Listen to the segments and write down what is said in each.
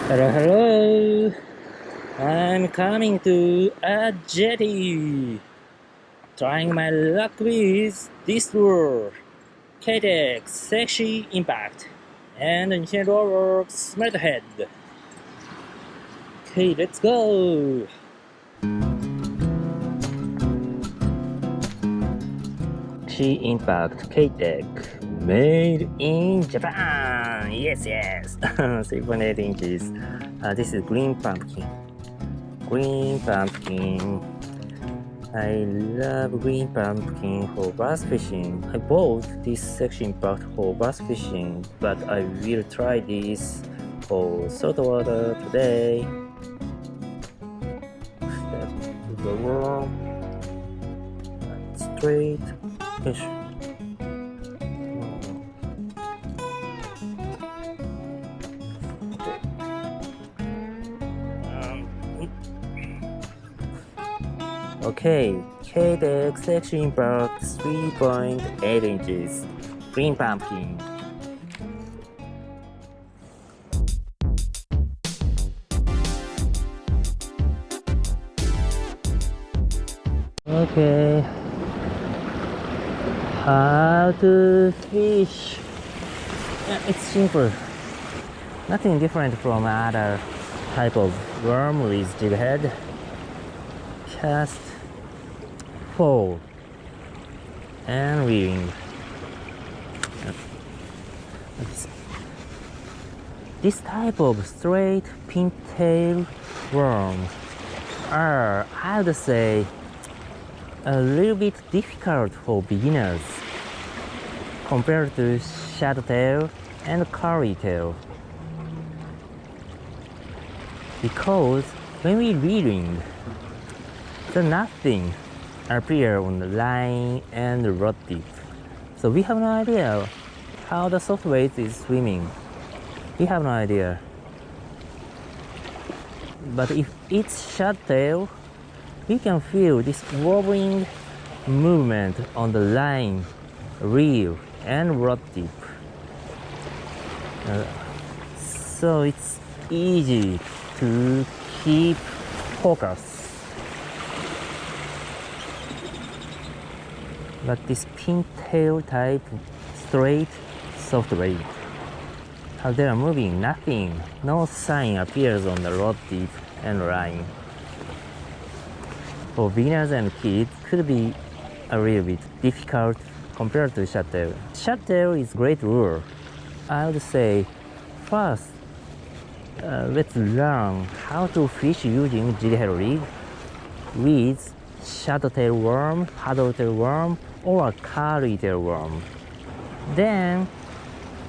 Hello, hello. I'm coming to a jetty. Trying my luck with this lure. KTX Sexy Impact and Nintendo Works Smarthead. Okay, let's go. Sexy Impact KTEC made in Japan. Yes, yes. 3.8 inches. This is green pumpkin. Green pumpkin. I love green pumpkin for bass fishing. I bought this Sexy Impact for bass fishing, but I will try this for saltwater today. Step to the worm. Straight fish. Okay, KTEC Sexy Impact 3.8 inches. Green pumpkin. Okay, how to fish? It's simple. Nothing different from other type of worm with jig head. Cast, fall, and reeling. This type of straight pintail worms are, I would say, a little bit difficult for beginners compared to shadowtail and currytail, because when we reeling, the nothing appear on the line and the rod tip, so we have no idea how the soft weight is swimming. We have no idea. But if it's shadowtail, we can feel this wobbling movement on the line, reel, and rod tip. So it's easy to keep focus. But this pintail type straight soft weight, how they are moving, nothing, no sign appears on the rod tip and line. For beginners and kids, could be a little bit difficult compared to shadowtail. Shadowtail is great lure. I would say first, let's learn how to fish using jig head rig with shadowtail worm, paddletail worm, or a currytail worm. Then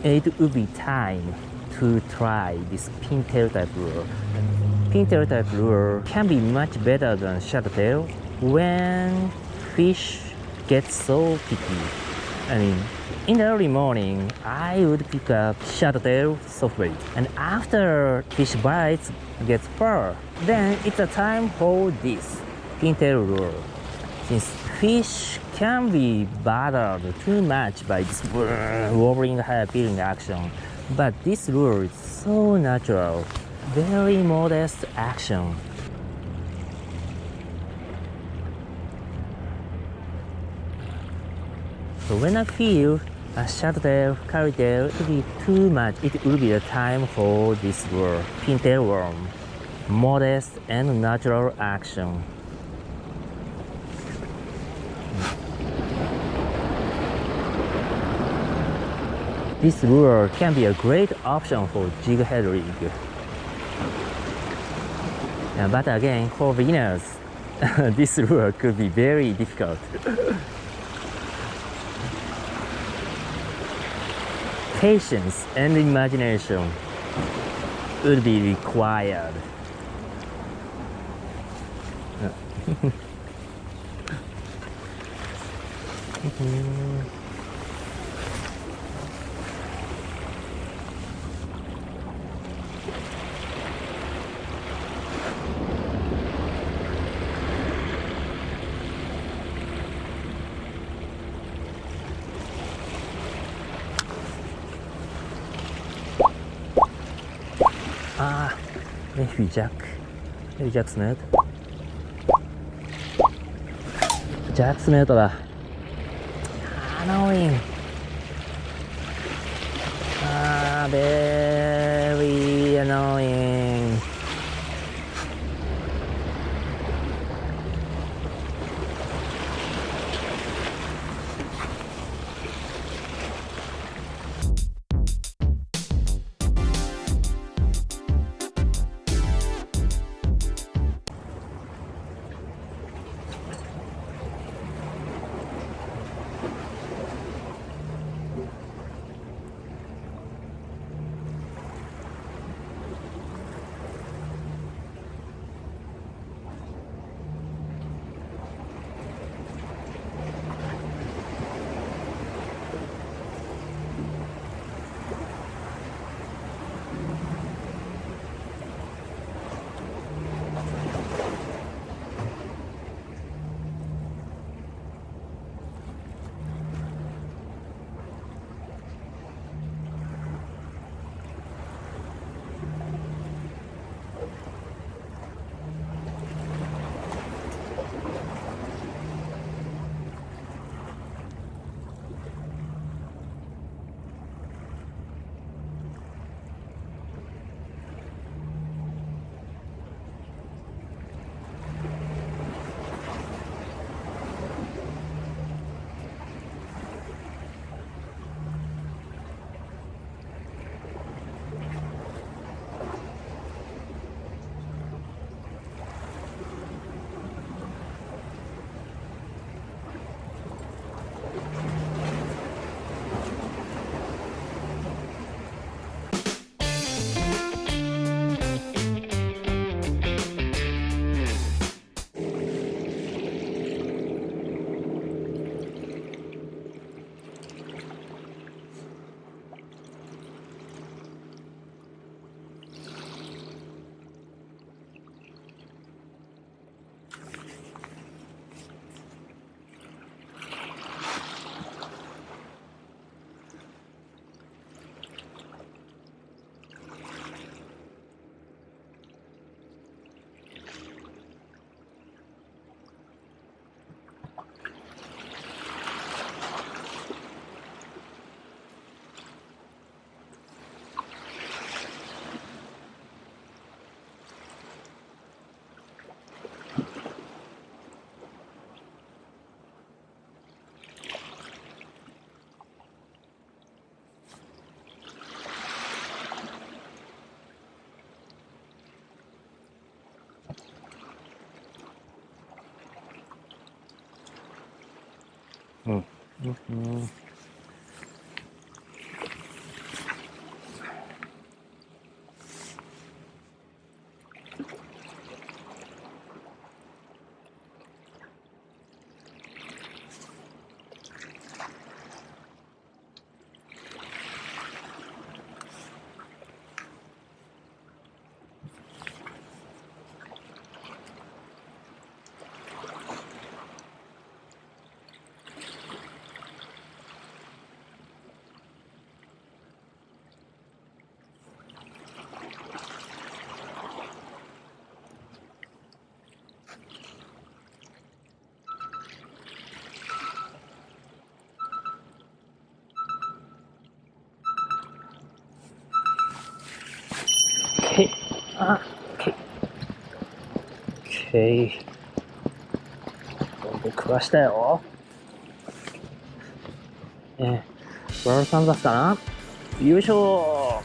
it would be time to try this pintail type lure. Pintail type lure can be much better than shadowtail when fish get so picky. I mean, in the early morning, I would pick up shadowtail soft bait, and after fish bites gets fur, then it's a time for this pintail lure. Since fish can be bothered too much by this wobbling high peeling action, but this lure is so natural. Very modest action. So when I feel a shadowtail, currytail to be too much, it will be the time for this lure, pintail worm. Modest and natural action. This lure can be a great option for jig head rig. But again, for beginners, this lure could be very difficult. Patience and imagination would be required. Ah, maybe Jack. Maybe Jack Smith. Jack Smith だ。Annoying. Very annoying. Okay. Okay. Okay. 食わしたよ。ブラウサンバスかな。よいしょ。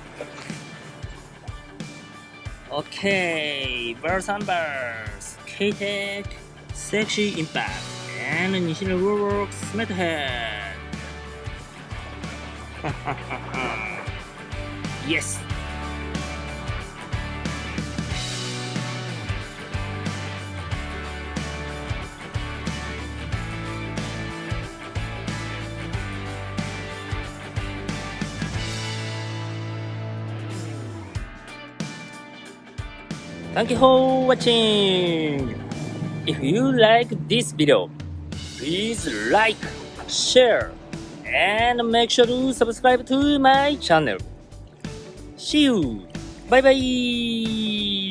Okay, Bird Sunburst, K-Tech, Sexy Impact, and Nishino Works Metalhead. Yes. Thank you for watching. If you like this video, please like, share, and make sure to subscribe to my channel. See you バイバイ